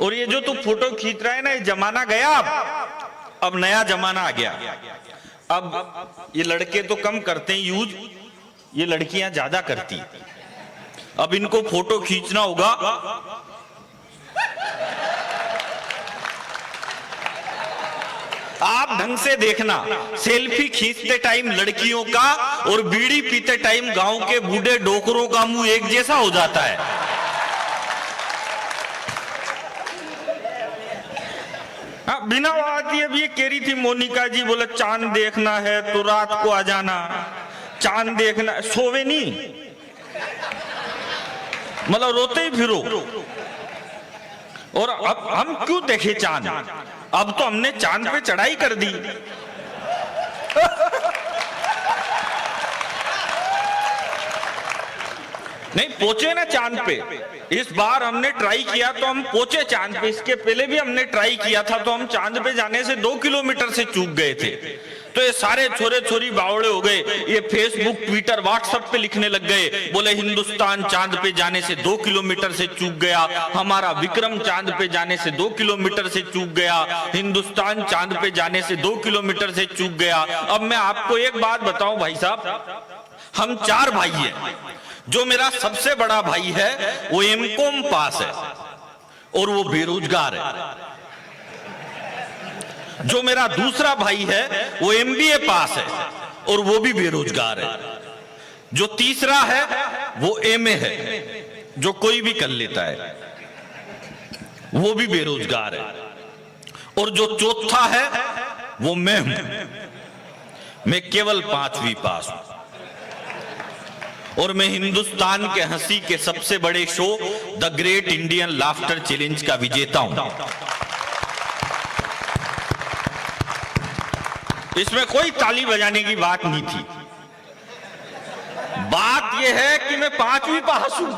और ये जो तू फोटो खींच रहा है ना, ये जमाना गया, अब नया जमाना आ गया। अब ये लड़के तो कम करते हैं यूज, ये लड़कियां ज्यादा करती। अब इनको फोटो खींचना होगा, आप ढंग से देखना, सेल्फी खींचते टाइम लड़कियों का और बीड़ी पीते टाइम गांव के बूढ़े डोकरों का मुंह एक जैसा हो जाता है। बिना बात ये भी कह रही थी मोनिका जी, बोले चांद देखना है तो रात को आ जाना, चांद देखना, सोवे नहीं, मतलब रोते ही फिरो। और अब हम क्यों देखे चांद? अब तो हमने चांद पे चढ़ाई कर दी। नहीं पहुंचे ना चांद पे, इस बार हमने ट्राई किया तो हम पहुंचे चांद पे। इसके पहले भी हमने ट्राई किया था तो हम चांद पे जाने से 2 किलोमीटर से चूक गए थे। तो ये सारे छोरे छोरी बावड़े हो गए, ये फेसबुक ट्विटर व्हाट्सएप पे लिखने लग गए, बोले हिंदुस्तान चांद पे जाने से 2 किलोमीटर से चूक गया, हमारा विक्रम चांद पे जाने से 2 किलोमीटर से चूक गया, हिंदुस्तान चांद पे जाने से 2 किलोमीटर से चूक गया। अब मैं आपको एक बात बताऊं भाई साहब, हम 4 भाई हैं। जो मेरा सबसे बड़ा भाई है वो एमकॉम पास है और वो बेरोजगार है। जो मेरा दूसरा भाई है वो एमबीए पास है और वो भी बेरोजगार है। जो तीसरा है वो एमए है, जो कोई भी कर लेता है, वो भी बेरोजगार है। और जो चौथा है वो मैं हूं, मैं केवल 5वीं पास हूं और मैं हिंदुस्तान के हंसी के सबसे बड़े show the great Indian laughter challenge का विजेता हूं। इसमें कोई ताली बजाने की बात नहीं थी। बात यह है कि मैं 5वीं पास हूं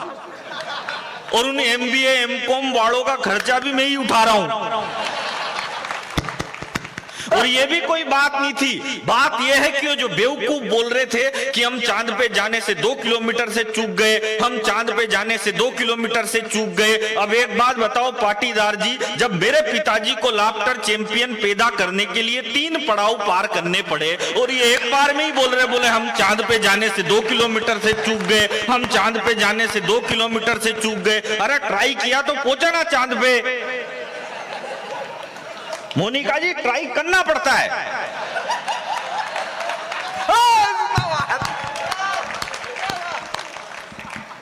और उन एमबीए एमकॉम वालों का खर्चा भी मैं ही उठा रहा हूं। और ये भी कोई बात नहीं थी। बात यह है कि वो जो बेवकूफ बोल रहे थे कि हम चांद पे जाने से 2 किलोमीटर से चूक गए, हम चांद पे जाने से 2 किलोमीटर से चूक गए। अब एक बात बताओ पाटीदार जी, जब मेरे पिताजी को लाफ्टर चैंपियन पैदा करने के लिए 3 पड़ाव पार करने पड़े और ये एक बार में ही बोल रहे, बोले हम चांद पे जाने से 2 किलोमीटर से चूक गए, हम चांद पे जाने से 2 किलोमीटर से चूक गए। अरे ट्राई किया तो पहुंचा ना चांद पे। मोनिका जी ट्राई करना पड़ता है।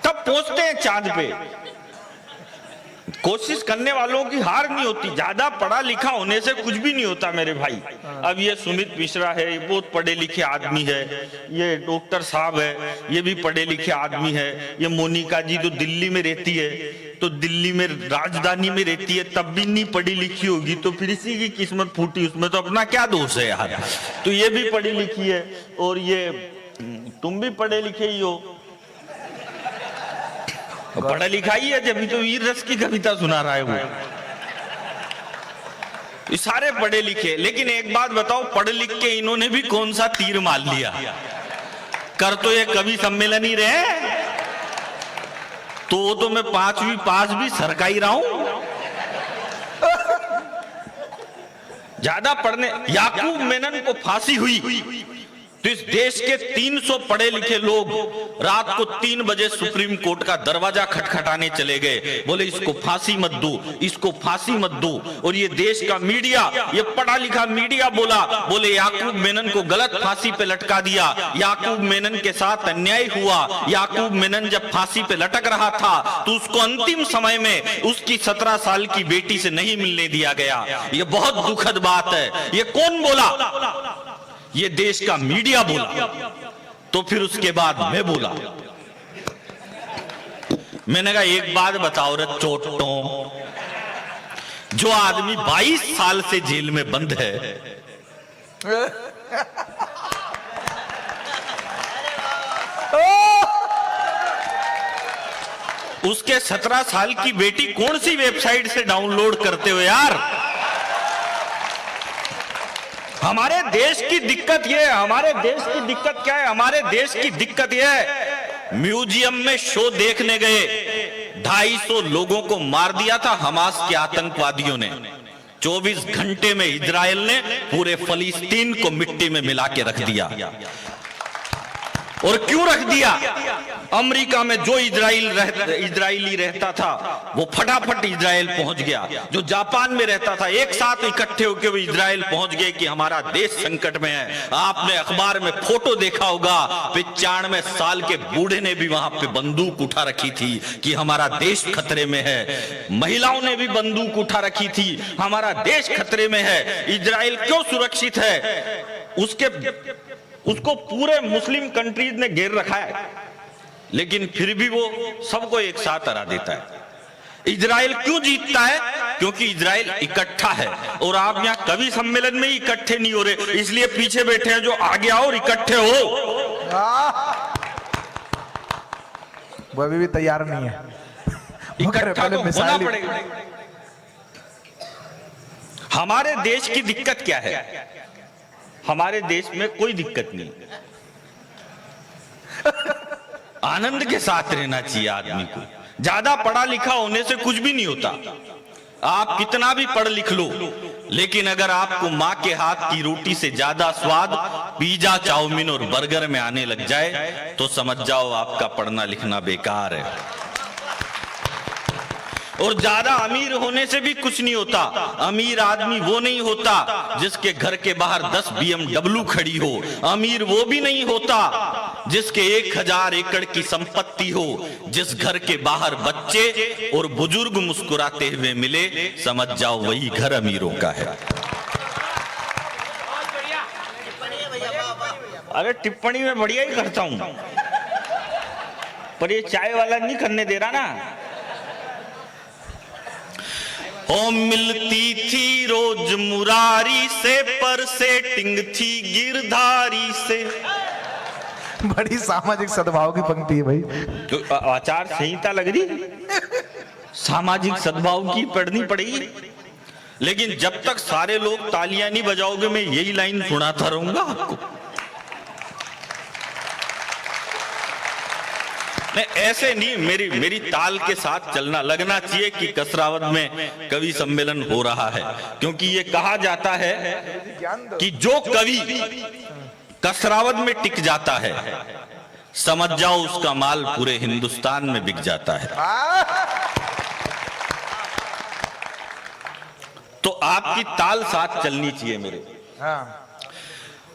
तब पहुंचते हैं चांद पे। कोशिश करने वालों की हार नहीं होती। ज्यादा पढ़ा लिखा होने से कुछ भी नहीं होता मेरे भाई। अब ये सुमित मिश्रा है, ये बहुत पढ़े लिखे आदमी है, ये डॉक्टर साहब है, ये भी पढ़े लिखे आदमी है, ये मोनिका जी जो दिल्ली में रहती है, तो दिल्ली में राजधानी में रहती है, तब भी नहीं पढ़ी लिखी होगी, तो फिर इसी की किस्मत फूटी, उसमें तो अपना क्या दोष है यार। तो ये भी पढ़ी लिखी है और ये तुम भी पढ़े लिखे ही हो, पढ़ा लिखा ही है, जब तो वीर रस की कविता सुना रहा है वो। ये सारे पढ़े लिखे। लेकिन एक बात बताओ, पढ़ लिख के इन्होंने भी कौन सा तीर मार लिया? कर तो ये कवि सम्मेलन ही रहे, तो मैं 5वीं पास भी सरका ही रहा हूं। ज्यादा पढ़ने, याकूब मेनन को फांसी हुई तो इस देश के 300 पढ़े लिखे लोग रात को 3 बजे सुप्रीम कोर्ट का दरवाजा खटखटाने चले गए, बोले इसको फांसी मत दो, इसको फांसी मत दो। और ये देश का मीडिया, ये पढ़ा लिखा मीडिया बोले याकूब मेनन को गलत फांसी पे लटका दिया, याकूब मेनन के साथ अन्याय हुआ। याकूब मेनन जब फांसी पे लटक रहा था तो उसको अंतिम समय में उसकी 17 साल की बेटी से नहीं मिलने दिया गया। ये बहुत दुखद बात है। ये कौन बोला? ये देश का मीडिया बोला। तो फिर उसके बाद मैं बोला, मैंने कहा एक बात बताओ रे चोटों, जो आदमी 22 साल से जेल में बंद है, उसके 17 साल की बेटी कौन सी वेबसाइट से डाउनलोड करते हो यार? हमारे देश की दिक्कत यह है, हमारे देश की दिक्कत क्या है? हमारे देश की दिक्कत यह है, म्यूजियम में शो देखने गए, 250 लोगों को मार दिया था हमास के आतंकवादियों ने। 24 घंटे में इजराइल ने पूरे फलस्तीन को मिट्टी में मिला के रख दिया। और क्यों रख दिया? अमेरिका में जो इजरायली रहता था वो फटाफट इजराइल पहुंच गया। जो जापान में रहता था एक साथ इकट्ठे होकर वो इजराइल पहुंच गए कि हमारा देश संकट में है। आपने अखबार में फोटो देखा होगा, 95 साल के बूढ़े ने भी वहां पे बंदूक उठा रखी थी कि हमारा देश खतरे में है। महिलाओं ने भी बंदूक उठा रखी थी, हमारा देश खतरे में है। इजराइल क्यों सुरक्षित है? उसको पूरे मुस्लिम कंट्रीज ने घेर रखा है, लेकिन फिर भी वो सबको एक साथ हरा देता है। इजराइल क्यों जीतता है? क्योंकि इजराइल इकट्ठा है। और आप यहाँ कवि सम्मेलन में ही इकट्ठे नहीं हो रहे, इसलिए पीछे बैठे हैं। जो आगे आओ और इकट्ठे हो। वो अभी भी तैयार नहीं है। इकट्ठा तो होना पड़ेगा। हमारे देश की दिक्कत क्या है? हमारे देश में कोई दिक्कत नहीं। आनंद के साथ रहना चाहिए आदमी को। ज्यादा पढ़ा लिखा होने से कुछ भी नहीं होता। आप कितना भी पढ़ लिख लो, लेकिन अगर आपको माँ के हाथ की रोटी से ज्यादा स्वाद पिज्जा, चाउमीन और बर्गर में आने लग जाए तो समझ जाओ आपका पढ़ना लिखना बेकार है। और ज्यादा अमीर होने से भी कुछ नहीं होता। अमीर आदमी वो नहीं होता जिसके घर के बाहर 10 BMW खड़ी हो। अमीर वो भी नहीं होता जिसके 1000 एकड़ की संपत्ति हो। जिस घर के बाहर बच्चे और बुजुर्ग मुस्कुराते हुए मिले, समझ जाओ वही घर अमीरों का है। अरे टिप्पणी में बढ़िया ही करता हूं, पर ये चाय वाला नहीं करने दे रहा ना। ओ मिलती थी रोज मुरारी से, पर सेटिंग थी गिरधारी से। बड़ी सामाजिक सद्भाव की पंक्ति है भाई। तो आचार संहिता लग रही, सामाजिक सद्भाव की पढ़नी पड़ेगी। लेकिन जब तक सारे लोग तालियां नहीं बजाओगे, मैं यही लाइन सुनाता रहूंगा आपको। नहीं, ऐसे नहीं, मेरी ताल के साथ चलना। लगना चाहिए कि कसरावत में कवि सम्मेलन हो रहा है, क्योंकि ये कहा जाता है कि जो कवि कसरावत में टिक जाता है, समझ जाओ उसका माल पूरे हिंदुस्तान में बिक जाता है। तो आपकी ताल साथ चलनी चाहिए मेरे।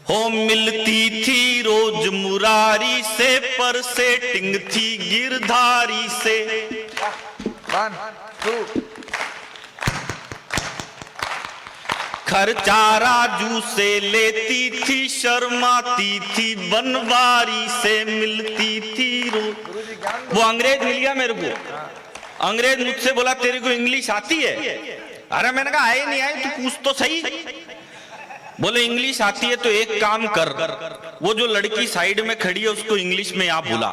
हो मिलती थी रोज मुरारी से, पर सेटिंग थी गिरधारी से। 1 2 खर्चा राजू से लेती थी, शर्माती थी बनवारी से। मिलती थी रोज। वो अंग्रेज मिल गया मेरे को। अंग्रेज मुझसे बोला तेरे को इंग्लिश आती है? अरे मैंने कहा आए नहीं आए, तू पूछ तो सही। बोले इंग्लिश आती है तो एक काम कर, वो जो लड़की साइड में खड़ी है उसको इंग्लिश में आप बुला।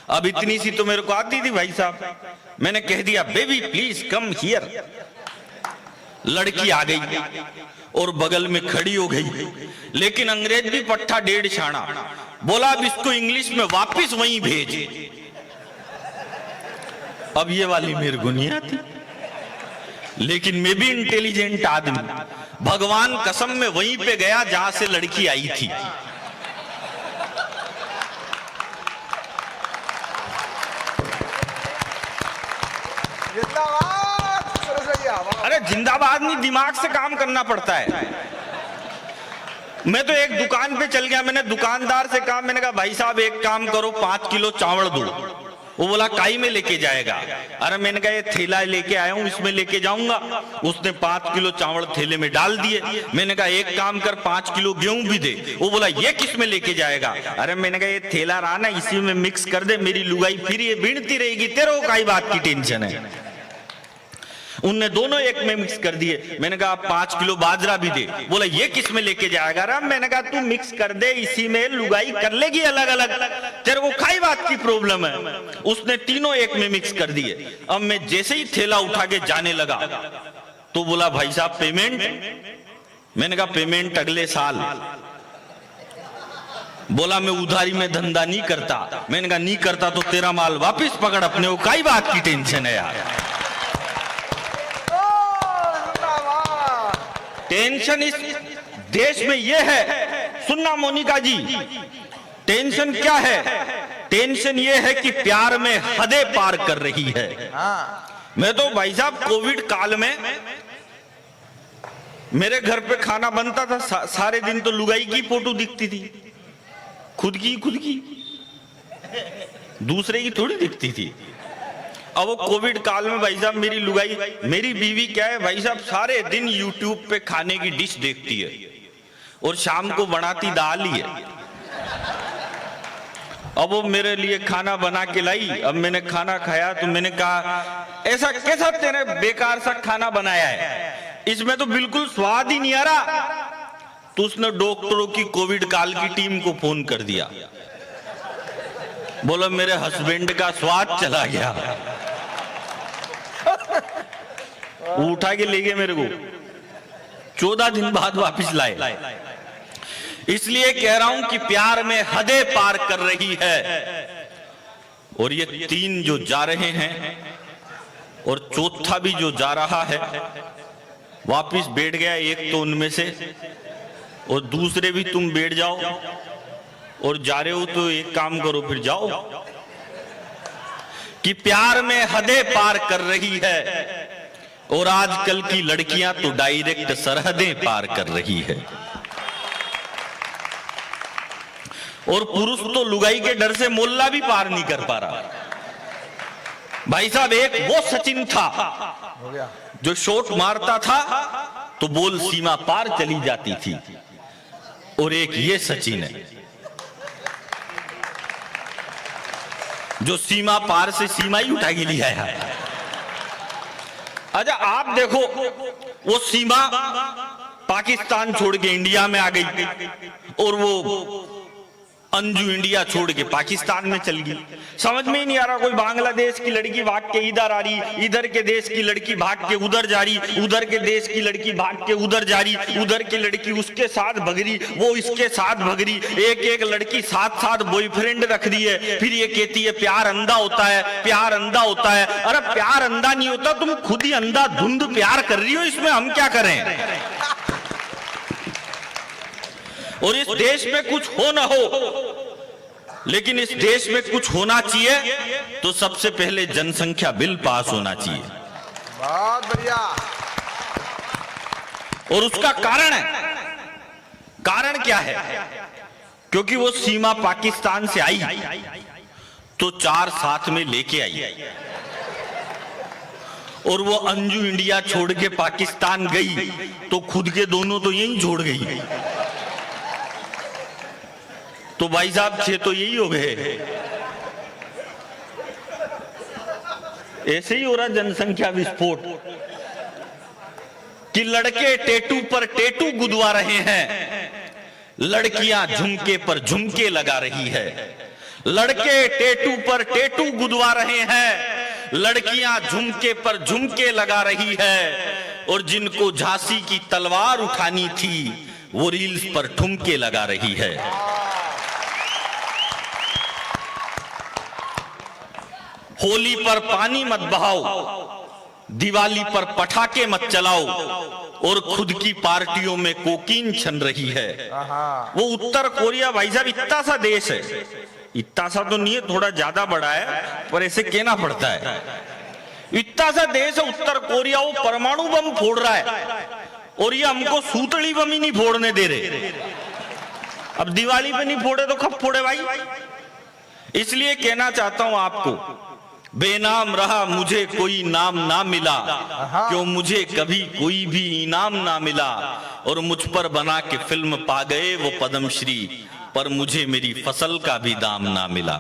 अब इतनी सी तो मेरे को आती थी भाई साहब। मैंने कह दिया बेबी प्लीज कम हियर। लड़की आ गई और बगल में खड़ी हो गई, लेकिन अंग्रेज भी पट्टा 1.5 छाना। बोला अब इसको इंग्लिश में वापिस वहीं भेज। अब ये वाली मेरे को नहीं आती, लेकिन मैं भी इंटेलिजेंट आदमी। भगवान कसम में वहीं पे गया जहां से लड़की आई थी। अरे जिंदाबाद नहीं, दिमाग से काम करना पड़ता है। मैं तो एक दुकान पे चल गया, मैंने दुकानदार से कहा, मैंने कहा भाई साहब एक काम करो 5 किलो चावल दो। वो बोला काई में लेके जाएगा? अरे मैंने कहा ये थैला लेके आया हूं, इसमें लेके जाऊंगा। उसने 5 किलो चावल थैले में डाल दिए। मैंने कहा एक काम कर 5 किलो गेहूं भी दे। वो बोला ये किस में लेके जाएगा? अरे मैंने कहा ये थैला रहा ना, इसी में मिक्स कर दे, मेरी लुगाई फिर ये बीनती रहेगी, तेरे को काई बात की टेंशन है। उनने दोनों एक में मिक्स कर दिए। मैंने कहा 5 किलो बाजरा भी दे। बोला ये किस में लेके जाएगा? राम मैंने कहा तू मिक्स कर दे, इसी में लुगाई कर लेगी अलग अलग, तेरे को खाई बात की प्रॉब्लम है। उसने तीनों एक में मिक्स कर दिए। अब मैं जैसे ही थैला उठा के जाने लगा तो बोला भाई साहब पेमेंट? मैंने कहा पेमेंट अगले साल। बोला मैं उधारी में धंधा नहीं करता। मैंने कहा नहीं करता तो तेरा माल वापस पकड़ अपने को, काई बात की टेंशन है यार। टेंशन इस देश में ये है, सुनना मोनिका जी, टेंशन क्या है? टेंशन ये है कि प्यार में हदें पार कर रही है। मैं तो भाई साहब कोविड काल में मेरे घर पे खाना बनता था, सारे दिन तो लुगाई की फोटो दिखती थी, खुद की दूसरे की थोड़ी दिखती थी। अब वो कोविड काल में भाई साहब मेरी लुगाई, मेरी बीवी क्या है भाई साहब, सारे दिन यूट्यूब पे खाने की डिश देखती है और शाम को बनाती दाल ही है। अब वो मेरे लिए खाना बना के लाई, अब मैंने खाना खाया तो मैंने कहा ऐसा कैसा तेरे बेकार सा खाना बनाया है, इसमें तो बिल्कुल स्वाद ही नहीं आ रहा। तो उसने डॉक्टरों की कोविड काल की टीम को फोन कर दिया, बोला मेरे हस्बैंड का स्वाद चला गया। उठा के ले गए मेरे को, 14 दिन बाद वापस लाए। इसलिए कह रहा हूं कि प्यार में हदें पार कर रही है। और ये 3 जो जा रहे हैं और चौथा भी जो जा रहा है, वापस बैठ गया एक तो उनमें से, और दूसरे भी तुम बैठ जाओ, और जा रहे हो तो एक काम करो फिर जाओ, कि प्यार में हदें पार कर रही है। और आजकल की लड़कियां तो डायरेक्ट सरहदें पार कर रही है। और पुरुष तो लुगाई के डर से मोहल्ला भी पार नहीं कर पा रहा। भाई साहब एक वो सचिन था जो शॉट मारता था तो बॉल सीमा पार चली जाती थी, और एक ये सचिन है जो सीमा पार से सीमा ही उठा के लिया है। अच्छा आप देखो, वो सीमा पाकिस्तान छोड़ के इंडिया में आ गई, और वो अंजू इंडिया छोड़ के पाकिस्तान में चल गई। समझ में ही नहीं आ रहा, कोई बांग्लादेश की लड़की भाग के इधर आ रही, इधर के देश की लड़की भाग के उधर जा रही, उधर के देश की लड़की भाग के उधर जा रही, उधर की लड़की उसके साथ भग रही, वो इसके साथ भग रही, एक लड़की साथ बॉयफ्रेंड रख दी है। फिर ये कहती है प्यार अंधा होता है, प्यार अंधा होता है। अरे प्यार अंधा नहीं होता, तुम खुद ही अंधा धुंध प्यार कर रही हो, इसमें हम क्या करें? और इस देश में कुछ हो ना हो, लेकिन इस देश में कुछ होना चाहिए तो सबसे पहले जनसंख्या बिल पास होना चाहिए। बहुत बढ़िया। और उसका कारण है, कारण क्या है? क्योंकि वो सीमा पाकिस्तान से आई तो 4 साथ में लेके आई, और वो अंजू इंडिया छोड़ के पाकिस्तान गई तो खुद के दोनों तो यहीं छोड़ गई। तो भाई साहब 6 तो यही हो गए। ऐसे ही हो रहा जनसंख्या विस्फोट, कि लड़के टेटू पर टेटू गुदवा रहे हैं, लड़कियां झुमके पर झुमके लगा रही है। लड़के टेटू पर टेटू गुदवा रहे हैं, लड़कियां झुमके पर झुमके लगा रही है। और जिनको झांसी की तलवार उठानी थी वो रील्स पर ठुमके लगा रही है। होली पर पानी मत बहाओ, दिवाली पर पटाखे मत चलाओ, और खुद की पार्टियों में कोकीन छन रही है। वो उत्तर कोरिया भाई साहब इतना सा देश है, इतना सा तो नहीं है, थोड़ा ज्यादा बड़ा है, पर ऐसे कहना पड़ता है। इतना सा देश है उत्तर कोरिया, वो परमाणु बम फोड़ रहा है, और ये हमको सूतड़ी बम ही नहीं फोड़ने दे रहे। अब दिवाली पे नहीं फोड़े तो कब फोड़े भाई? इसलिए कहना चाहता हूं आपको, बेनाम रहा मुझे कोई नाम ना मिला, क्यों मुझे कभी कोई भी इनाम ना मिला। और मुझ पर बना के फिल्म पा गए वो पद्मश्री, पर मुझे मेरी फसल का भी दाम ना मिला।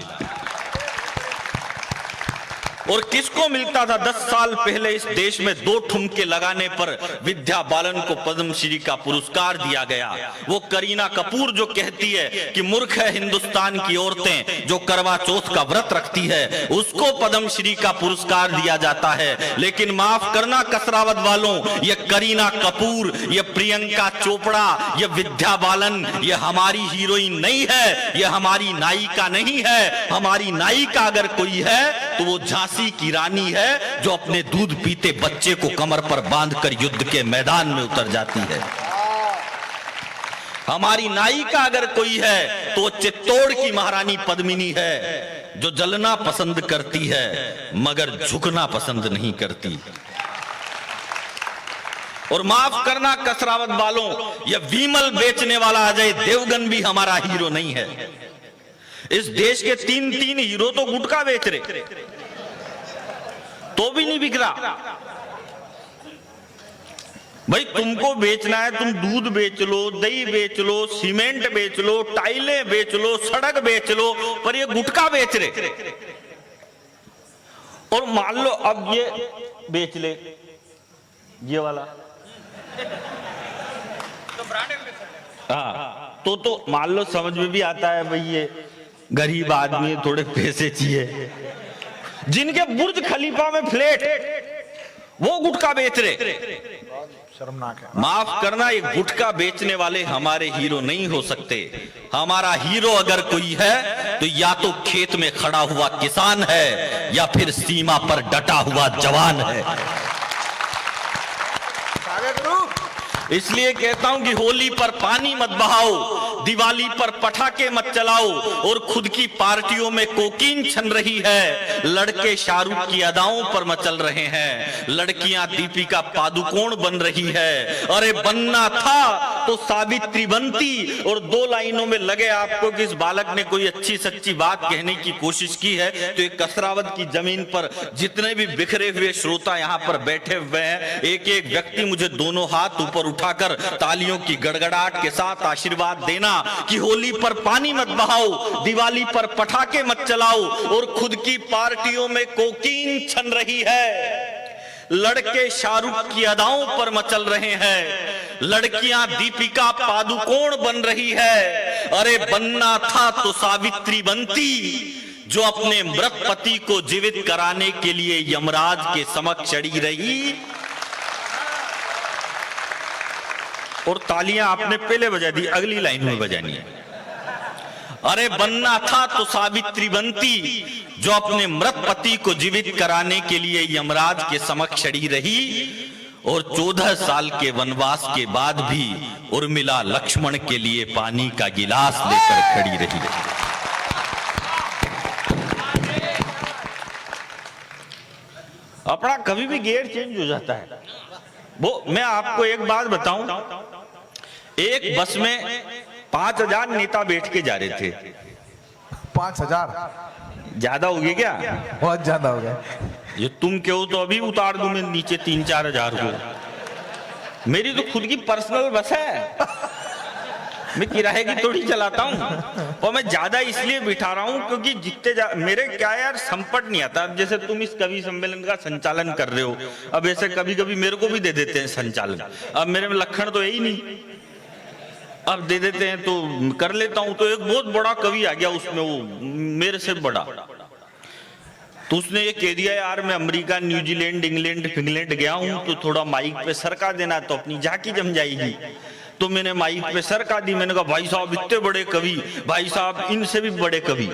और किसको मिलता था 10 साल पहले इस देश में 2 ठुमके लगाने पर विद्या बालन को पद्मश्री का पुरस्कार दिया गया। वो करीना कपूर जो कहती है कि मूर्ख है हिंदुस्तान की औरतें जो करवा चौथ का व्रत रखती है, उसको पद्मश्री का पुरस्कार दिया जाता है। लेकिन माफ करना कसरावत वालों, ये करीना कपूर, ये प्रियंका चोपड़ा, ये विद्या बालन, ये हमारी हीरोइन नहीं है, ये हमारी नायिका नहीं है। हमारी नायिका अगर कोई है तो वो झांसी की रानी है जो अपने दूध पीते बच्चे को कमर पर बांधकर युद्ध के मैदान में उतर जाती है। हमारी नायिका अगर कोई है तो चित्तौड़ की महारानी पद्मिनी है जो जलना पसंद करती है मगर झुकना पसंद नहीं करती। और माफ करना कसरावत वालों, यह विमल बेचने वाला अजय देवगन भी हमारा हीरो नहीं है। इस देश के 3 हीरो तो गुटखा बेच रहे तो भी नहीं बिक रहा। भाई तुमको बेचना है, तुम दूध बेच लो, दही बेच लो, सीमेंट बेच लो, टाइलें बेच लो, सड़क बेच लो, पर ये गुटखा बेच रहे। और मान लो अब ये बेच ले, ये वाला हाँ, तो मान लो समझ में भी आता है भाई ये गरीब आदमी, थोड़े पैसे चाहिए। जिनके बुर्ज खलीफा में फ्लैट, वो गुटखा बेच रहे। शर्मनाक है। माफ करना, ये गुटखा बेचने वाले हमारे हीरो नहीं हो सकते। हमारा हीरो अगर कोई है तो या तो खेत में खड़ा हुआ किसान है या फिर सीमा पर डटा हुआ जवान है। इसलिए कहता हूं कि होली पर पानी मत बहाओ, दिवाली पर पटाखे मत चलाओ, और खुद की पार्टियों में कोकीन छन रही है। लड़के शाहरुख की अदाओं पर मचल रहे हैं, लड़कियां दीपिका पादुकोण बन रही है। अरे बनना था तो सावित्री बनती। और 2 लाइनों में लगे आपको कि इस बालक ने कोई अच्छी सच्ची बात कहने की कोशिश की है, तो एक कसरावत की जमीन पर जितने भी बिखरे हुए श्रोता यहाँ पर बैठे हुए हैं, एक एक व्यक्ति मुझे दोनों हाथ ऊपर उठाकर तालियों की गड़गड़ाहट के साथ आशीर्वाद देना कि होली पर पानी मत बहाओ, दिवाली पर पटाखे मत चलाओ, और खुद की पार्टियों में कोकीन छन रही है। लड़के शाहरुख की अदाओं पर मचल रहे हैं, लड़कियां दीपिका पादुकोण बन रही है। अरे बनना था तो सावित्री बनती, जो अपने मृत पति को जीवित कराने के लिए यमराज के समक्ष चढ़ी रही। और तालियां आपने पहले बजा दी, अगली लाइन में बजानी है। अरे बनना था तो सावित्री बनती, जो अपने मृत पति को जीवित कराने के लिए यमराज के समक्ष खड़ी रही। और 14 साल के वनवास के बाद भी उर्मिला लक्ष्मण के लिए पानी का गिलास लेकर खड़ी रही। अपना कभी भी गियर चेंज हो जाता है। वो मैं आपको एक बात बताऊं, एक बस में 5000 नेता बैठ के जा रहे थे। 5000 ज्यादा हो गया क्या? बहुत ज्यादा हो गया। ये तुम कहो तो अभी उतार दूं मैं नीचे 3-4 हजार को। मेरी तो खुद की पर्सनल बस है, मैं किराए की थोड़ी चलाता हूँ। और मैं ज्यादा इसलिए बिठा रहा हूँ क्योंकि जितने मेरे क्या यार संपट नहीं आता। अब जैसे तुम इस कवि सम्मेलन का संचालन कर रहे हो, अब ऐसे कभी कभी मेरे को भी दे देते हैं संचालन। अब मेरे में लक्षण तो है ही नहीं, अब दे देते हैं तो कर लेता हूं। तो एक बहुत बड़ा कवि आ गया उसमें, वो मेरे से बड़ा, तो उसने ये कह दिया यार मैं अमेरिका, न्यूजीलैंड, इंग्लैंड, फिंगलैंड गया हूं, तो थोड़ा माइक पे सरका देना तो अपनी झांकी जम जाएगी। तो मैंने माइक पे सरका दी। मैंने कहा भाई साहब इतने बड़े कवि, भाई साहब इनसे भी बड़े कवि।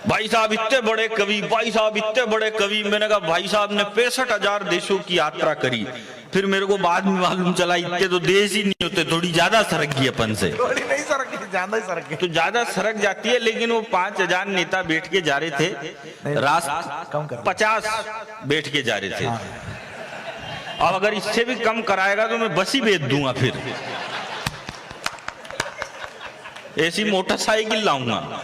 भाई साहब इतने बड़े कवि, भाई साहब इतने बड़े कवि। मैंने कहा भाई साहब ने 65,000 देशों की यात्रा करी। फिर मेरे को बाद में मालूम चला इतने तो देश ही नहीं होते, थोड़ी ज्यादा सरक गई अपन से। थोड़ी नहीं सरक, ज्यादा ही सरक गई। तो ज्यादा सरक जाती है, लेकिन वो 5000 नेता बैठ के जा रहे थे, राष्ट्र 50 बैठ के जा रहे थे। अब अगर इससे भी कम कराएगा तो मैं बस ही बेच दूंगा। फिर ऐसी मोटरसाइकिल लाऊंगा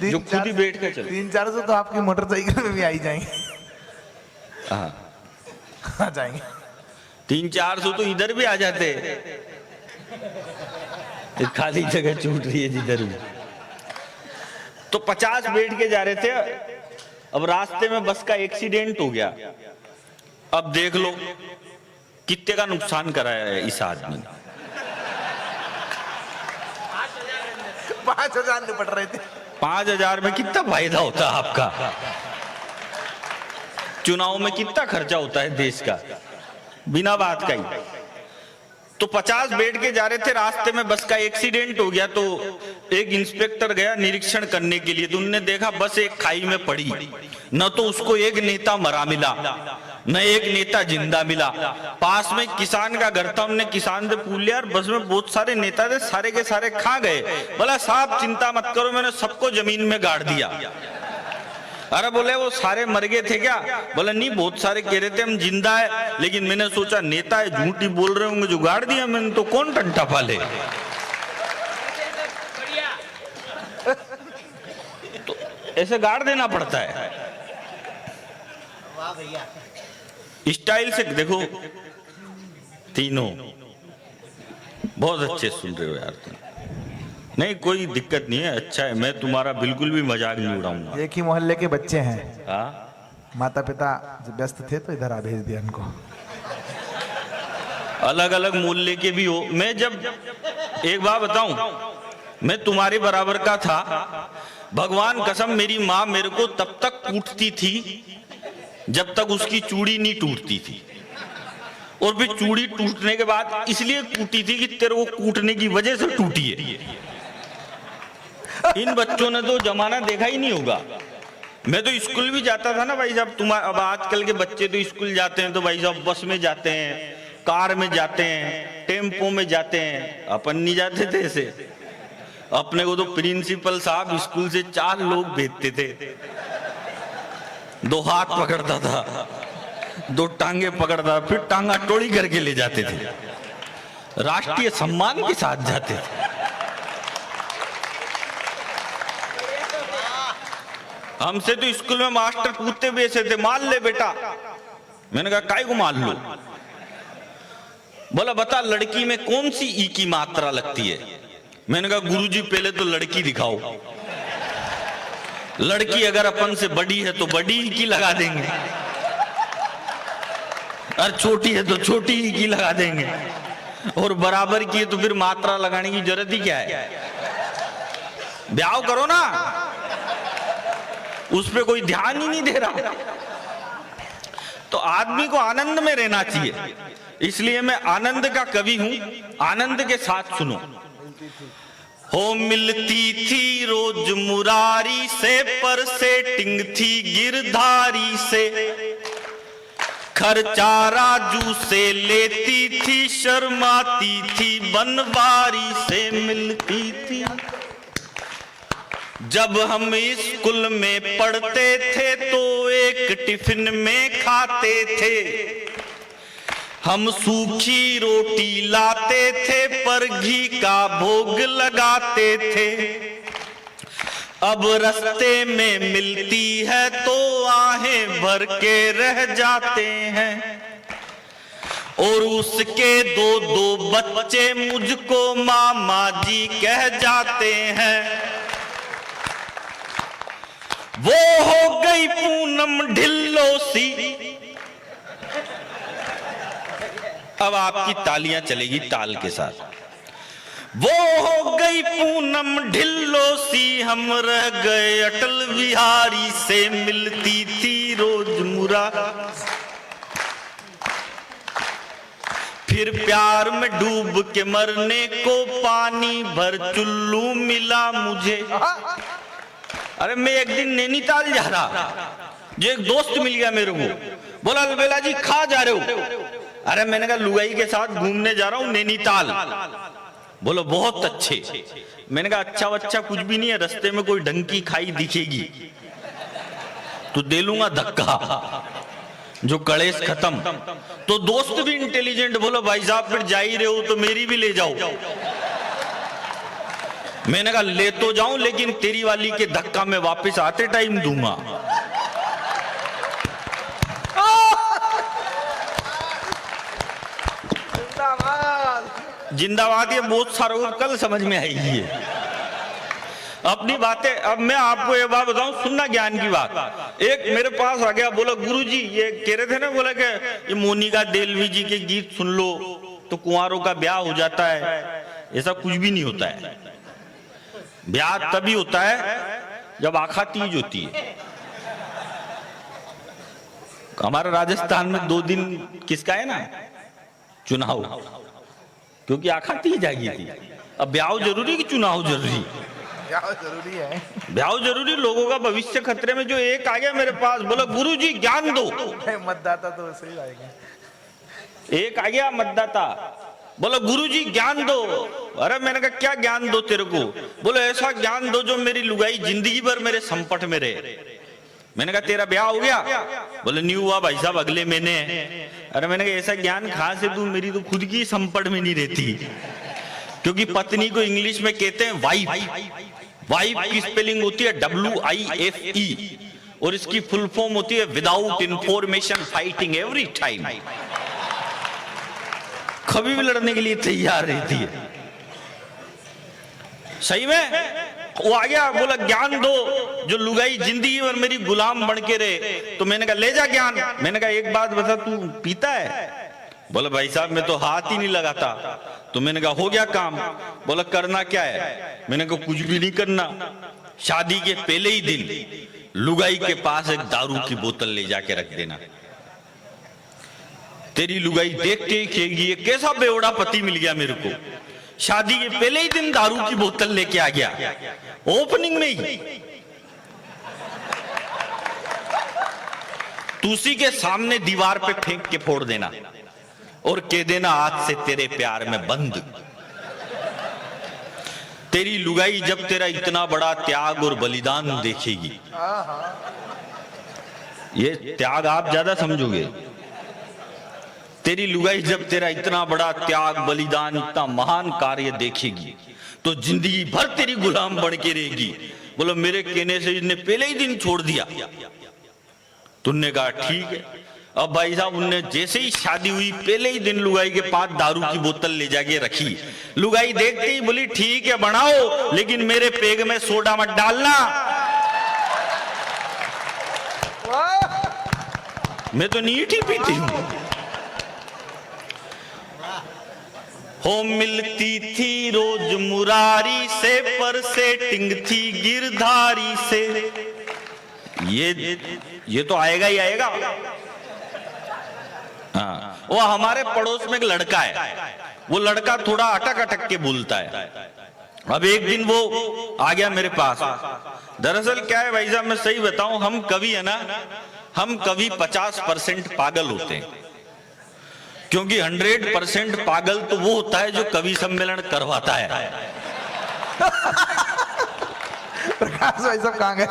जो खुद ही बैठ के चले। 300-400 तो आपकी मोटरसाइकिल में भी आई जाएंगे। आ जाएंगे 300-400 तो इधर भी आ जाते। ये खाली जगह छूट रही है जिधर भी। तो 50 बैठ के जा रहे थे, अब रास्ते में बस का एक्सीडेंट हो गया। अब देख लो कितने का नुकसान कराया है इस आदमी ने। 5,000 निपट रहे थे। 5,000 में कितना फायदा होता है आपका? चुनाव में कितना खर्चा होता है देश का, बिना बात का ही। तो 50 बैठ के जा रहे थे, रास्ते में बस का एक्सीडेंट हो गया। तो एक इंस्पेक्टर गया निरीक्षण करने के लिए, तो उन्होंने देखा बस एक खाई में पड़ी, न तो उसको एक नेता मरा मिला, न एक नेता जिंदा मिला। पास में किसान का घर था, उन्होंने किसान से पूछ लिया, बस में बहुत सारे नेता थे, सारे के सारे कहाँ गए? बोला साहब चिंता मत करो, मैंने सबको जमीन में गाड़ दिया। अरे बोले वो सारे मर गए थे क्या? बोला नहीं, बहुत सारे कह रहे थे हम जिंदा है, लेकिन मैंने सोचा नेता है, झूठ ही बोल रहे होंगे, जो गाड़ दिया मैंने, तो कौन टंटा पाले। तो ऐसे गाड़ देना पड़ता है। स्टाइल से देखो, तीनों बहुत अच्छे सुन रहे हो यार तुम। नहीं कोई दिक्कत नहीं है, अच्छा है, मैं तुम्हारा बिल्कुल भी मजाक नहीं उड़ाऊंगा। एक ही मोहल्ले के बच्चे हैं। हाँ, माता पिता व्यस्त थे तो इधर आ भेज दिया इनको। अलग अलग मोहल्ले के भी हो। मैं जब एक बात बताऊं, मैं तुम्हारे बराबर का था, भगवान कसम मेरी माँ मेरे को तब तक कूटती थी जब तक उसकी चूड़ी नहीं टूटती थी, और फिर चूड़ी टूटने के बाद इसलिए कूटी थी कि तेरे को कूटने की वजह से टूटी है। इन बच्चों ने तो जमाना देखा ही नहीं होगा। मैं तो स्कूल भी जाता था ना भाई साहब, तुम्हारा अब आजकल के बच्चे तो स्कूल जाते हैं तो भाई साहब बस में जाते हैं, कार में जाते हैं, टेम्पो में जाते हैं, अपन नहीं जाते थे ऐसे। अपने को तो प्रिंसिपल साहब स्कूल से 4 लोग भेजते थे, 2 हाथ पकड़ता था, 2 टांगे पकड़ता, फिर टांगा टोड़ी करके ले जाते थे, राष्ट्रीय सम्मान के साथ जाते थे। हमसे तो स्कूल में मास्टर पूछते भी ऐसे थे, मार ले बेटा। मैंने कहा काय को मार लो? बोला बता लड़की में कौन सी ई की मात्रा लगती है? मैंने कहा गुरुजी पहले तो लड़की दिखाओ, लड़की अगर अपन से बड़ी है तो बड़ी ई की लगा देंगे, और छोटी है तो छोटी ई की लगा देंगे, और बराबर की है तो फिर मात्रा लगाने की जरूरत ही क्या है? ब्याह करो ना, उस पे कोई ध्यान ही नहीं दे रहा। तो आदमी को आनंद में रहना चाहिए, इसलिए मैं आनंद का कवि हूं। आनंद के साथ सुनो। हो मिलती थी रोज मुरारी से, पर सेटिंग थी गिरधारी से, खर्चा राजू से लेती थी, शर्माती थी बनवारी से मिलती थी। जब हम स्कूल में पढ़ते थे तो एक टिफिन में खाते थे, हम सूखी रोटी लाते थे पर घी का भोग लगाते थे। अब रास्ते में मिलती है तो आहें भर के रह जाते हैं, और उसके 2 बच्चे मुझको मामा जी कह जाते हैं। वो हो गई पूनम ढिल्लो सी। अब आपकी तालियां चलेगी ताल के साथ। वो हो गई पूनम ढिल्लो सी, हम रह गए अटल बिहारी से मिलती थी रोज मुरा। फिर प्यार में डूब के मरने को पानी भर चुल्लू मिला मुझे। अरे मैं एक दिन नैनीताल जा रहा, जो एक दोस्त मिल गया मेरे को, बोला बेला जी कहाँ जा रहे हो? अरे मैंने कहा लुगाई के साथ घूमने जा रहा हूँ नैनीताल। बोलो बहुत अच्छे। मैंने कहा अच्छा बच्चा कुछ भी नहीं है, रास्ते में कोई ढंकी खाई दिखेगी तो दे लूंगा धक्का, जो कलेश खत्म। तो दोस्त भी इंटेलिजेंट, बोलो भाई साहब फिर जा ही रहे हो तो मेरी भी ले जाओ। मैंने कहा ले तो जाऊं, लेकिन तेरी वाली के धक्का में वापस आते टाइम दूंगा। जिंदाबाद ये बहुत सारों को कल समझ में आएगी ये अपनी बातें। अब मैं आपको एक बात बताऊं, सुनना ज्ञान की बात। एक मेरे पास आ गया, बोला गुरुजी ये कह रहे थे ना, बोला कि ये मोनिका देलवी जी के गीत सुन लो तो कुंवारों का ब्याह हो जाता है। ऐसा कुछ भी नहीं होता है। ब्याह तभी होता है जब आखा तीज होती है। हमारे राजस्थान में 2 दिन किसका है ना, चुनाव, क्योंकि आखा तीज आ गई थी। अब ब्याह जरूरी कि चुनाव जरूरी? ब्याह जरूरी है। ब्याह जरूरी। लोगों का भविष्य खतरे में। जो एक आ गया मेरे पास, बोला गुरुजी ज्ञान दो। मतदाता तो वैसे ही आएगा। एक आ गया मतदाता, बोला गुरुजी ज्ञान दो। अरे मैंने कहा क्या ज्ञान दो तेरे को? बोले ऐसा ज्ञान दो जो मेरी लुगाई जिंदगी भर मेरे संपट में रहे। मैंने कहा तेरा ब्याह हो गया? बोले नहीं हुआ भाई साहब, अगले महीने है। अरे मैंने कहा ऐसा ज्ञान कहां से दूं, मेरी तो खुद की संपट में नहीं रहती। क्योंकि पत्नी को इंग्लिश में कहते हैं वाइफ। वाइफ की स्पेलिंग होती है WIFE और इसकी फुल फॉर्म होती है without information fighting every time. कभी भी लड़ने के लिए तैयार रहती है। सही में वो आ गया, बोला ज्ञान दो जो लुगाई जिंदगी भर मेरी गुलाम बन के रहे। तो मैंने कहा ले जा ज्ञान। मैंने कहा एक बात बता, तू पीता है? बोला भाई साहब मैं तो हाथ ही नहीं लगाता। तो मैंने कहा हो गया काम। बोला करना क्या है? मैंने कहा कुछ भी नहीं करना। शादी के पहले ही दिन लुगाई के पास एक दारू की बोतल ले जाके रख देना। तेरी लुगाई देखते ही कहेगी ये कैसा बेवड़ा पति मिल गया मेरे को। शादी के पहले ही दिन दारू की बोतल लेके आ गया, ओपनिंग में ही। तू उसी के सामने दीवार पे फेंक के फोड़ देना और कह देना आज से तेरे प्यार में बंद। तेरी लुगाई जब तेरा इतना बड़ा त्याग और बलिदान देखेगी, ये त्याग आप ज्यादा समझोगे। तेरी लुगाई जब तेरा इतना बड़ा त्याग बलिदान, इतना महान कार्य देखेगी तो जिंदगी भर तेरी गुलाम बन के रहेगी। बोलो मेरे कहने से इसने पहले ही दिन छोड़ दिया। तुमने कहा ठीक है। अब भाई साहब उनने जैसे ही शादी हुई पहले ही दिन लुगाई के पास दारू की बोतल ले जाके रखी। लुगाई देखते ही बोली ठीक है बनाओ, लेकिन मेरे पेग में सोडा मत डालना। मैं तो नीट ही पीती हूं। हो मिलती थी रोज मुरारी से, पर सेटिंग थी गिरधारी से। ये तो आएगा ही आएगा। हाँ, वो हमारे पड़ोस में एक लड़का है। वो लड़का थोड़ा अटक अटक के बोलता है। अब एक दिन वो आ गया मेरे पास। दरअसल क्या है भाई साहब, मैं सही बताऊं, हम कवि है ना, हम कवि 50% पागल होते हैं। क्योंकि 100% पागल तो वो होता है जो कवि सम्मेलन करवाता है। प्रकाश भाई साहब कहां गए?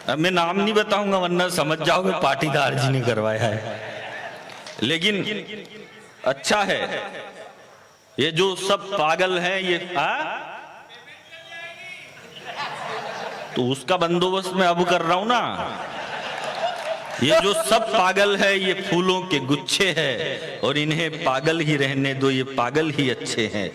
अब मैं नाम नहीं बताऊंगा वरना समझ जाओगे पाटीदार जी ने करवाया है। लेकिन अच्छा है ये जो सब पागल हैं ये तो उसका बंदोबस्त मैं अब कर रहा हूं ना। ये जो सब पागल है ये फूलों के गुच्छे हैं और इन्हें पागल ही रहने दो, ये पागल ही अच्छे हैं।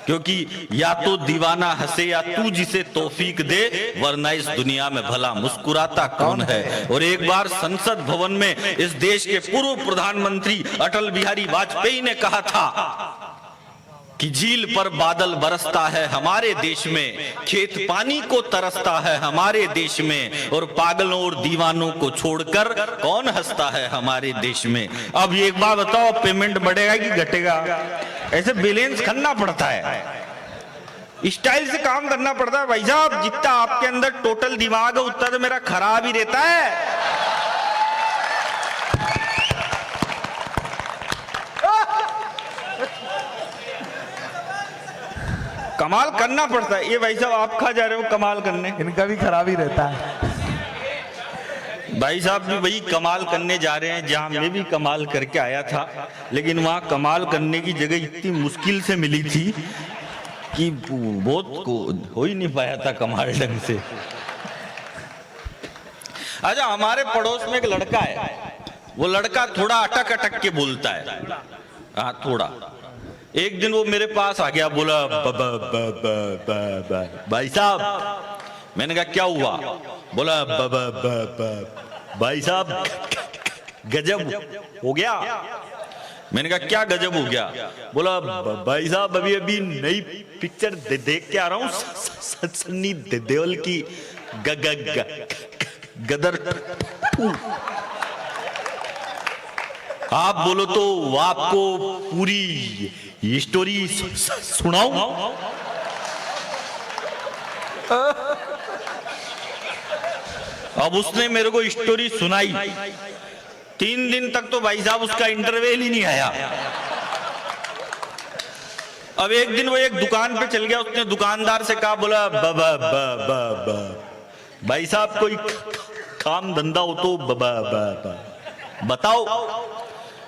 क्योंकि या तो दीवाना हंसे या तू जिसे तौफीक दे, वरना इस दुनिया में भला मुस्कुराता कौन है। और एक बार संसद भवन में इस देश के पूर्व प्रधानमंत्री अटल बिहारी वाजपेयी ने कहा था कि झील पर बादल बरसता है हमारे देश में, खेत पानी को तरसता है हमारे देश में, और पागलों और दीवानों को छोड़कर कौन हंसता है हमारे देश में। अब एक बात बताओ, पेमेंट बढ़ेगा कि घटेगा? ऐसे बैलेंस करना पड़ता है, स्टाइल से काम करना पड़ता है भाई साहब। जितना आपके अंदर टोटल दिमाग है उतना तो मेरा खराब ही रहता है। कमाल करना पड़ता है। ये भाई साहब आप कहाँ जा रहे हो कमाल करने? इनका भी खराब ही रहता है। भाई साहब भी वही कमाल करने जा रहे हैं जहां मैं भी कमाल करके आया था, लेकिन वहां कमाल करने की जगह इतनी मुश्किल से मिली थी कि बहुत को हो ही नहीं पाया था कमाल ढंग से। अच्छा, हमारे पड़ोस में एक लड़का है। वो लड़का थोड़ा अटक अटक के बोलता है। हाँ थोड़ा। एक दिन वो मेरे पास आ गया, बोला भाई साहब। मैंने कहा क्या हुआ? बोला भाई साहब गजब हो गया। मैंने कहा क्या गजब हो गया? बोला भाई साहब अभी अभी नई पिक्चर देख के आ रहा हूँ, सन्नी देओल की गदर। आप बोलो तो आपको पूरी स्टोरी सुनाऊं? अब उसने मेरे को स्टोरी सुनाई। 3 दिन तक तो भाई साहब उसका इंटरवल ही नहीं आया। अब एक दिन वो एक दुकान पे चल गया, उसने दुकानदार से कहा, बोला भाई साहब कोई काम धंधा हो तो बताओ।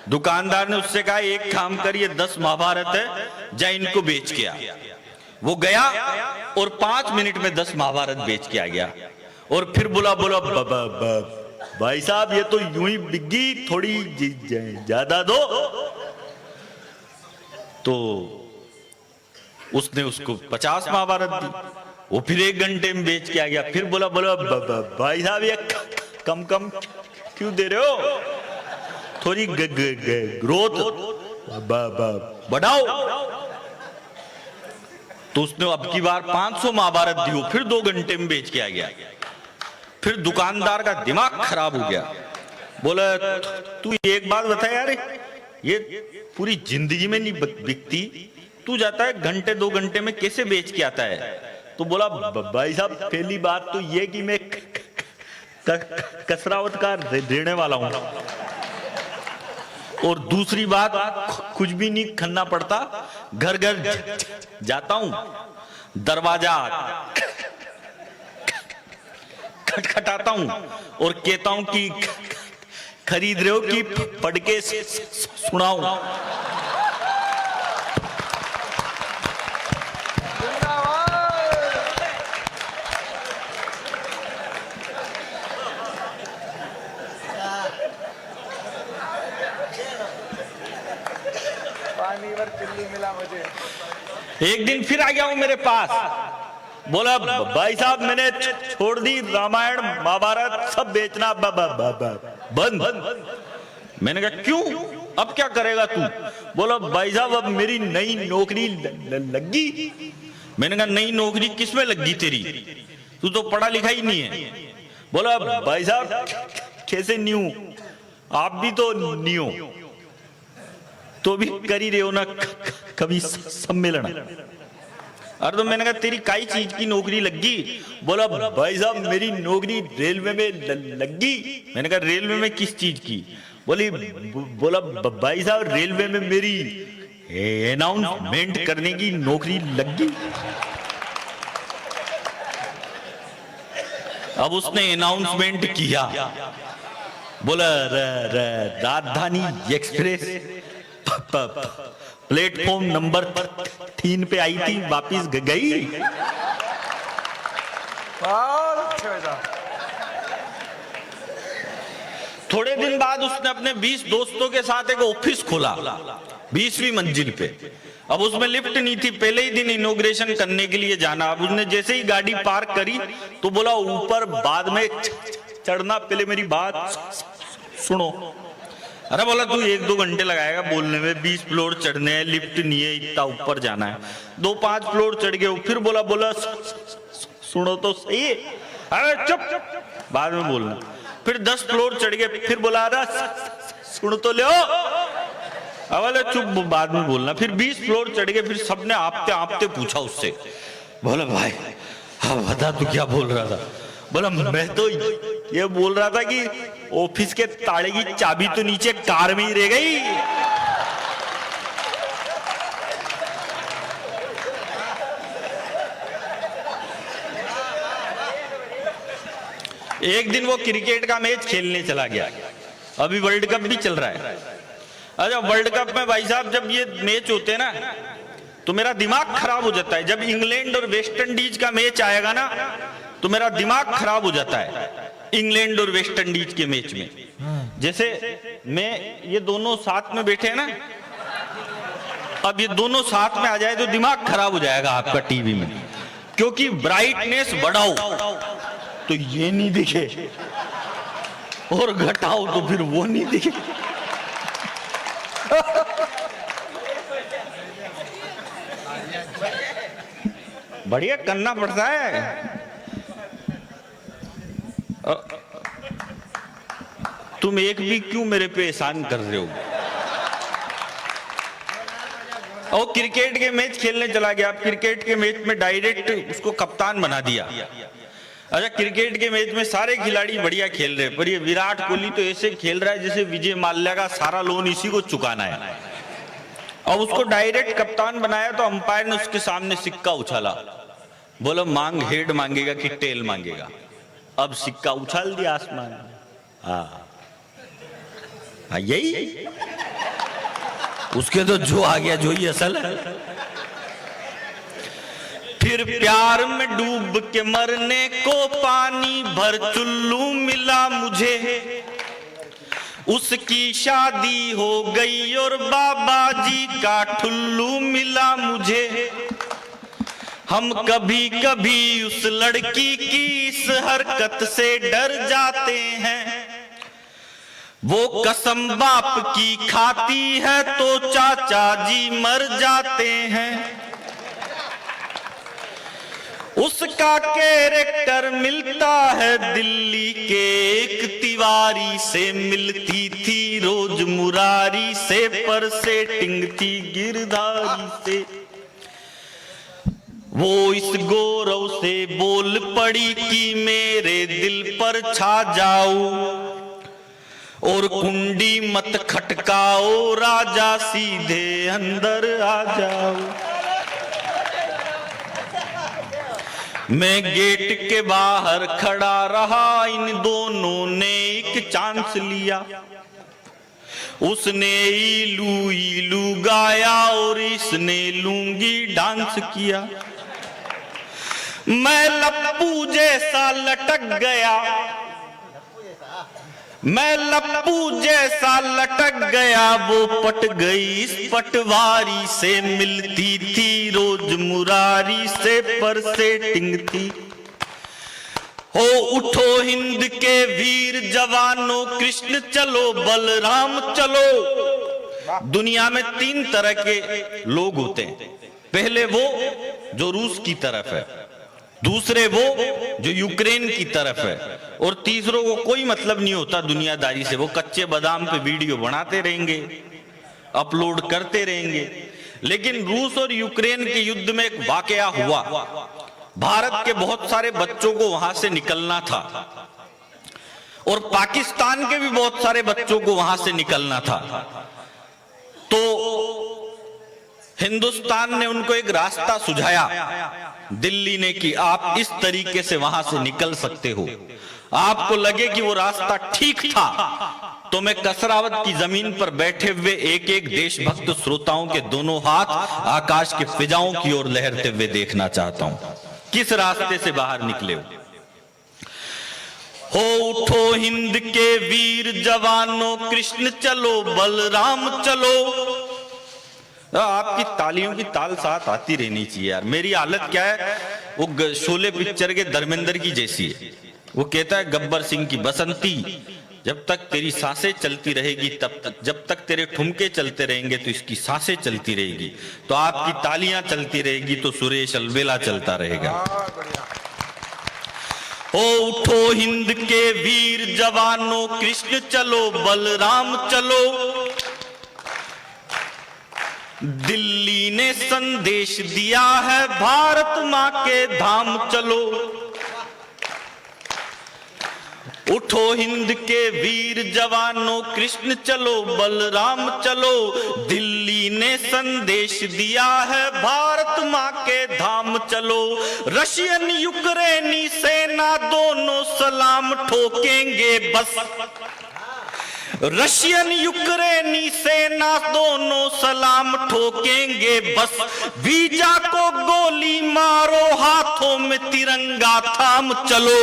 दुकानदार ने उससे कहा एक काम करिए, 10 महाभारत है, जा इनको बेच के आ। वो गया और 5 मिनट में 10 महाभारत बेच के आ गया। और फिर बोला भाई साहब ये तो यूं ही बिकी, थोड़ी ज्यादा दो। तो उसने उसको 50 महाभारत दी। वो फिर 1 घंटे में बेच के आ गया। फिर बोला भाई साहब ये कम क्यों दे रहे हो, थोड़ी ग्रोथ बढ़ाओ। तो उसने अब की बार 500 महाभारत दी, फिर 2 घंटे में बेच के आ गया। फिर दुकानदार का दिमाग खराब हो गया। बोला तू एक बात बता यार, ये पूरी जिंदगी में नहीं बिकती, तू जाता है घंटे 2 घंटे में कैसे बेच के आता है? तो बोला भाई साहब पहली बात तो ये कि मैं कसरावत का रहने वाला हूं, और दूसरी बात कुछ भी नहीं करना पड़ता, घर घर जाता हूं, दरवाजा खटखटाता हूं और कहता हूं कि खरीद रहे हो कि पढ़ के सुनाऊं। मिला मुझे। एक दिन फिर आ गया हूं मेरे पास, बोला भाई साहब मैंने छोड़ दी रामायण महाभारत सब बेचना बंद। मैंने कहा क्यों, अब क्या करेगा तू? बोला भाई साहब अब मेरी नई नौकरी लगी। मैंने कहा नई नौकरी किसमें लगी तेरी, तू तो पढ़ा लिखा ही नहीं है। बोला भाई साहब कैसे न्यू, आप भी तो न्यू तो भी कर ही रहे हो ना कभी सम्मेलन। अरे तो मैंने कहा तेरी काई चीज की नौकरी लगी? बोला भाई साहब मेरी नौकरी रेलवे में लगी। मैंने कहा रेलवे में किस चीज की? बोला भाई साहब रेलवे में मेरी अनाउंसमेंट करने की नौकरी लगी। अब उसने अनाउंसमेंट किया, बोला राजधानी एक्सप्रेस प्लेटफॉर्म नंबर 3 पे आई थी, वापिस गई। थोड़े दिन बाद उसने अपने 20 दोस्तों के साथ एक ऑफिस खोला 20वीं मंजिल पे। अब उसमें लिफ्ट नहीं थी, पहले ही दिन इनॉग्रेशन करने के लिए जाना। अब उसने जैसे ही गाड़ी पार्क करी तो बोला ऊपर बाद में चढ़ना, पहले मेरी बात सुनो। अरे बोला तू 1-2 घंटे लगाएगा बोलने में, 20 फ्लोर चढ़ने हैं, लिफ्ट नहीं है, इतना ऊपर जाना है। 2-5 फ्लोर चढ़ गए। फिर बोला सुनो तो सही है, अरे चुप बाद में बोलना। फिर 10 फ्लोर चढ़ गए। फिर बोला अरे सुन तो ले, बोले चुप बाद में बोलना। फिर 20 फ्लोर चढ़ गए। फिर सबने आपते आपते पूछा उससे, बोला भाई हाँ बता तू क्या बोल रहा था? बोला मैं तो ये बोल रहा था कि ऑफिस के ताले की चाबी तो नीचे कार में ही रह गई। एक दिन वो क्रिकेट का मैच खेलने चला गया, अभी वर्ल्ड कप भी चल रहा है। अच्छा वर्ल्ड कप में भाई साहब जब ये मैच होते हैं ना तो मेरा दिमाग खराब हो जाता है। जब इंग्लैंड और वेस्ट इंडीज का मैच आएगा ना तो मेरा दिमाग खराब हो जाता है। इंग्लैंड और वेस्ट इंडीज के मैच में जैसे मैं ये दोनों साथ में बैठे हैं ना, अब ये दोनों साथ में आ जाए तो दिमाग खराब हो जाएगा आपका टीवी में, क्योंकि ब्राइटनेस बढ़ाओ तो ये नहीं दिखे और घटाओ तो फिर वो नहीं दिखे। बढ़िया करना पड़ता है। तुम एक भी क्यों मेरे पे एहसान कर रहे हो? और क्रिकेट के मैच खेलने चला गया, आप क्रिकेट के मैच में डायरेक्ट उसको कप्तान बना दिया। अच्छा, क्रिकेट के मैच में सारे खिलाड़ी बढ़िया खेल रहे, पर ये विराट कोहली तो ऐसे खेल रहा है जैसे विजय माल्या का सारा लोन इसी को चुकाना है। और उसको डायरेक्ट कप्तान बनाया तो अंपायर ने उसके सामने सिक्का उछाला, बोला मांग हेड मांगेगा कि टेल मांगेगा। अब सिक्का उछाल दिया आसमान में। हाँ यही उसके तो जो आ गया जो ही असल है। फिर प्यार में डूब के मरने को पानी भर चुल्लू मिला मुझे, उसकी शादी हो गई और बाबा जी का ठुल्लू मिला मुझे। हम कभी कभी उस लड़की की इस हरकत से डर जाते हैं, वो कसम बाप की खाती है तो चाचा जी मर जाते हैं। उसका कैरेक्टर मिलता है दिल्ली के एक तिवारी से, मिलती थी रोज मुरारी से, पर सेटिंग थी गिरधारी से। वो इस गौरव से बोल पड़ी कि मेरे दिल पर छा जाओ, और कुंडी मत खटकाओ राजा सीधे अंदर आ जाओ। मैं गेट के बाहर खड़ा रहा, इन दोनों ने एक चांस लिया। उसने इलू इलू गाया और इसने लूंगी डांस किया। मैं लप्पू जैसा लटक गया, मैं लप्पू जैसा लटक गया, वो पट गई इस पटवारी से, मिलती थी रोज मुरारी से, पर सेटिंग थी। हो उठो हिंद के वीर जवानों, कृष्ण चलो बलराम चलो। दुनिया में 3 तरह के लोग होते हैं। पहले वो जो रूस की तरफ है, दूसरे वो जो यूक्रेन की तरफ है, और तीसरों को कोई मतलब नहीं होता दुनियादारी से। वो कच्चे बादाम पे वीडियो बनाते रहेंगे, अपलोड करते रहेंगे। लेकिन रूस और यूक्रेन के युद्ध में एक वाकया हुआ। भारत के बहुत सारे बच्चों को वहां से निकलना था, और पाकिस्तान के भी बहुत सारे बच्चों को वहां से निकलना था। तो हिंदुस्तान ने उनको एक रास्ता सुझाया, दिल्ली ने, कि आप इस तरीके से वहां से निकल सकते हो। आपको लगे कि वो रास्ता ठीक था तो मैं कसरावत की जमीन पर बैठे हुए एक एक देशभक्त श्रोताओं के दोनों हाथ आकाश के फिजाओं की ओर लहरते हुए देखना चाहता हूं। किस रास्ते से बाहर निकले हो उठो हिंद के वीर जवानों, कृष्ण चलो बलराम चलो। आपकी तालियों की ताल साथ आती रहनी चाहिए यार। मेरी हालत क्या है, वो शोले पिक्चर के धर्मेंद्र की जैसी है। वो कहता है गब्बर सिंह की बसंती, जब तक तेरी सांसें चलती रहेगी तब तक, जब तक तेरे ठुमके चलते रहेंगे तो इसकी सांसें चलती रहेगी, तो आपकी तालियां चलती रहेगी तो सुरेश अलवेला चलता रहेगा। ओ उठो हिंद के वीर जवानों, कृष्ण चलो बलराम चलो। दिल्ली ने संदेश दिया है, भारत मां के धाम चलो। उठो हिंद के वीर जवानों, कृष्ण चलो बलराम चलो। दिल्ली ने संदेश दिया है, भारत मां के धाम चलो। रशियन यूक्रेनी सेना दोनों सलाम ठोकेंगे बस, रशियन यूक्रेनी सेना दोनों सलाम ठोकेंगे बस। वीजा को गोली मारो, हाथों में तिरंगा थाम चलो।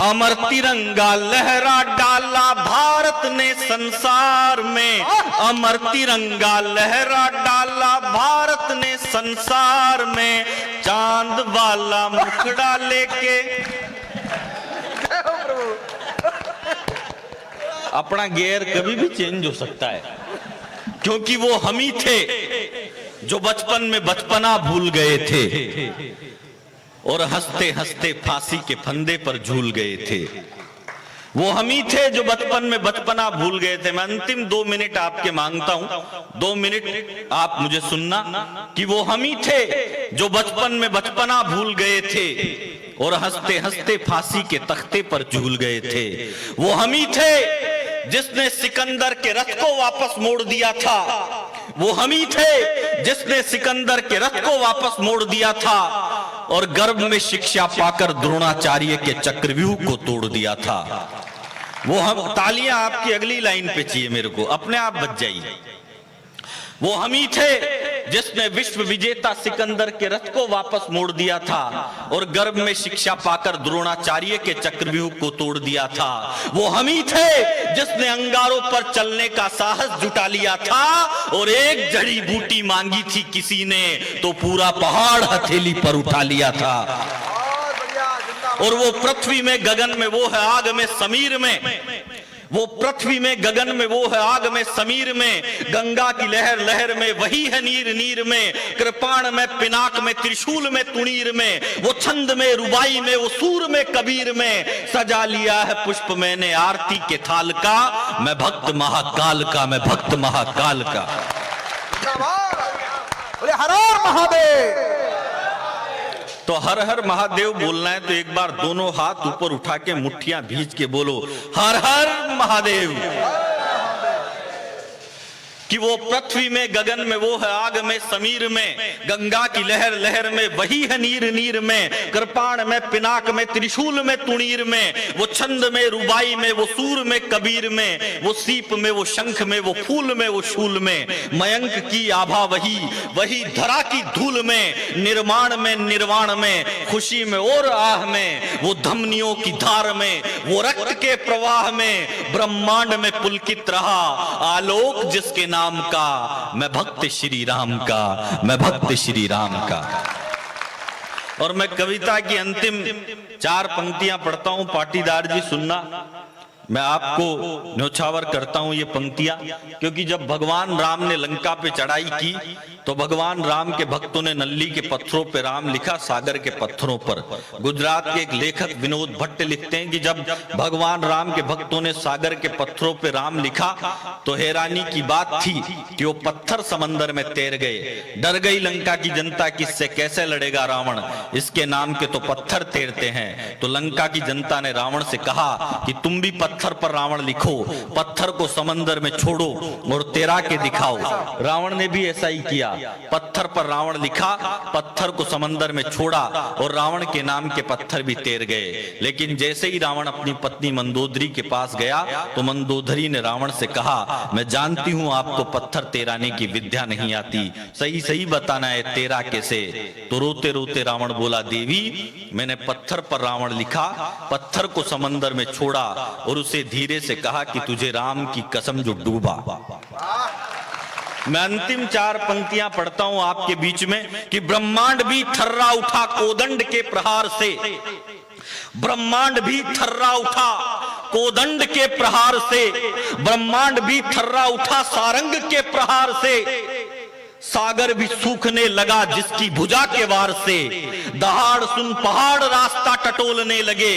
अमर तिरंगा लहरा डाला भारत ने संसार में, अमर तिरंगा लहरा डाला भारत ने संसार में, चांद वाला मुखड़ा लेके। अपना गेयर कभी भी चेंज हो सकता है, क्योंकि वो हम ही थे जो बचपन में बचपना भूल गए थे और हंसते हंसते फांसी के फंदे पर झूल गए थे। वो हम ही थे जो बचपन में बचपना भूल गए थे। मैं अंतिम 2 मिनट आपके मांगता हूं, 2 मिनट आप मुझे सुनना कि वो हम ही थे जो बचपन में बचपना भूल गए थे और हंसते हंसते फांसी के तख्ते पर झूल गए थे। वो हम ही थे जिसने सिकंदर के रथ को वापस मोड़ दिया था। वो हम ही थे जिसने सिकंदर के रथ को वापस मोड़ दिया था और गर्भ में शिक्षा पाकर द्रोणाचार्य के चक्रव्यूह को तोड़ दिया था। वो हम, तालियां आपकी अगली लाइन पे चाहिए मेरे को, अपने आप बच जाइए। वो हम ही थे जिसने विश्व विजेता सिकंदर के रथ को वापस मोड़ दिया था और गर्भ में शिक्षा पाकर द्रोणाचार्य के चक्रव्यूह को तोड़ दिया था। वो हम ही थे जिसने अंगारों पर चलने का साहस जुटा लिया था और एक जड़ी बूटी मांगी थी किसी ने तो पूरा पहाड़ हथेली पर उठा लिया था। और वो पृथ्वी में गगन में वो है आग में समीर में, वो पृथ्वी में गगन में वो है आग में समीर में, गंगा की लहर लहर में वही है नीर नीर में, कृपाण में पिनाक में त्रिशूल में तुणीर में, वो छंद में रुबाई में वो सूर में कबीर में, सजा लिया है पुष्प मैंने आरती के थाल का, मैं भक्त महाकाल का, मैं भक्त महाकाल का। बोले हर हर महादेव। तो हर हर महादेव बोलना है तो एक बार दोनों हाथ ऊपर उठा के मुट्ठियां भींच के बोलो हर हर महादेव। कि वो पृथ्वी में गगन में वो है आग में समीर में, गंगा की लहर लहर में वही है नीर नीर में, कृपाण में पिनाक में त्रिशूल में तुणीर में, वो छंद में रुबाई में वो सूर में कबीर में, वो सीप में वो शंख में वो फूल में वो शूल में, मयंक की आभा वही वही धरा की धूल में, निर्माण में निर्वाण में खुशी में और आह में, वो धमनियों की धार में वो रक्त के प्रवाह में, ब्रह्मांड में पुलकित रहा आलोक जिसके नाम का, मैं भक्त श्री राम का, मैं भक्त श्री राम का। और मैं कविता की अंतिम 4 पंक्तियां पढ़ता हूं, पाटीदार जी सुनना। मैं आपको न्योछावर करता हूं ये पंक्तियां, क्योंकि जब भगवान राम ने लंका पे चढ़ाई की तो भगवान राम के भक्तों ने नल्ली के पत्थरों पे राम लिखा, सागर के पत्थरों पर। गुजरात के एक लेखक विनोद भट्ट लिखते हैं कि जब भगवान राम के भक्तों ने सागर के पत्थरों पे राम लिखा तो हैरानी की बात थी कि वो पत्थर समंदर में तैर गए। डर गई लंका की जनता कि इससे कैसे लड़ेगा रावण, इसके नाम के तो पत्थर तैरते हैं। तो लंका की जनता ने रावण से कहा कि तुम भी पत्थर पर रावण लिखो, पत्थर को समंदर में छोड़ो और तैरा के दिखाओ। रावण ने भी ऐसा ही किया, पत्थर पर रावण लिखा, पत्थर को समंदर में छोड़ा और रावण के नाम के पत्थर भी तैर गए। लेकिन जैसे ही रावण अपनी पत्नी मंदोदरी के पास गया तो मंदोदरी ने रावण से कहा, मैं जानती हूं आपको पत्थर तैराने की विद्या नहीं आती, सही सही बताना है तेरा कैसे। तो रोते रोते रावण बोला, देवी मैंने पत्थर पर रावण लिखा, पत्थर को समंदर में छोड़ा और उसे धीरे से कहा कि तुझे राम की कसम जो डूबा। मैं अंतिम 4 पंक्तियां पढ़ता हूं आपके बीच में कि ब्रह्मांड भी थर्रा उठा कोदंड के प्रहार से, ब्रह्मांड भी थर्रा उठा कोदंड के प्रहार से, ब्रह्मांड भी थर्रा उठा सारंग के प्रहार से, सागर भी सूखने लगा जिसकी भुजा के वार से, दहाड़ सुन पहाड़ रास्ता टटोलने लगे,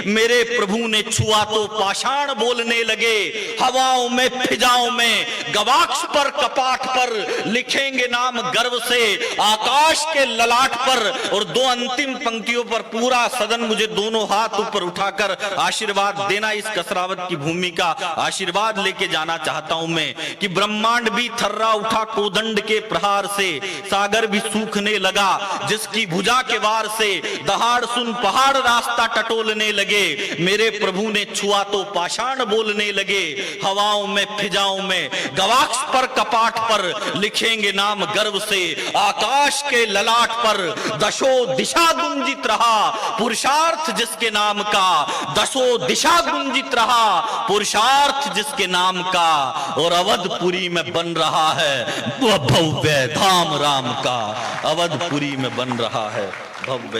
मेरे प्रभु ने छुआ तो पाषाण बोलने लगे। हवाओं में फिजाओं में गवाक्ष पर कपाट पर लिखेंगे नाम गर्व से, आकाश के ललाट पर। और 2 अंतिम पंक्तियों पर पूरा सदन मुझे दोनों हाथ ऊपर उठाकर आशीर्वाद देना, इस कसरावत की भूमि का आशीर्वाद लेके जाना चाहता हूं मैं कि ब्रह्मांड भी थर्रा उठा कोदंड के प्रहार से सागर भी सूखने लगा, जिसकी भुजा के वार से दहाड़ सुन पहाड़ रास्ता टटोलने लगे। मेरे प्रभु ने छुआ तो पाषाण बोलने लगे। हवाओं में फिजाओं में गवाक्ष पर कपाट पर लिखेंगे नाम गर्व से। आकाश के ललाट पर दशो दिशा गुंजित रहा पुरुषार्थ जिसके नाम का, दशो दिशा गुंजित रहा पुरुषार्थ जिसके नाम का। और अवधपुरी में बन रहा है वह भव्य धाम राम का, अवधपुरी में बन रहा है भव्य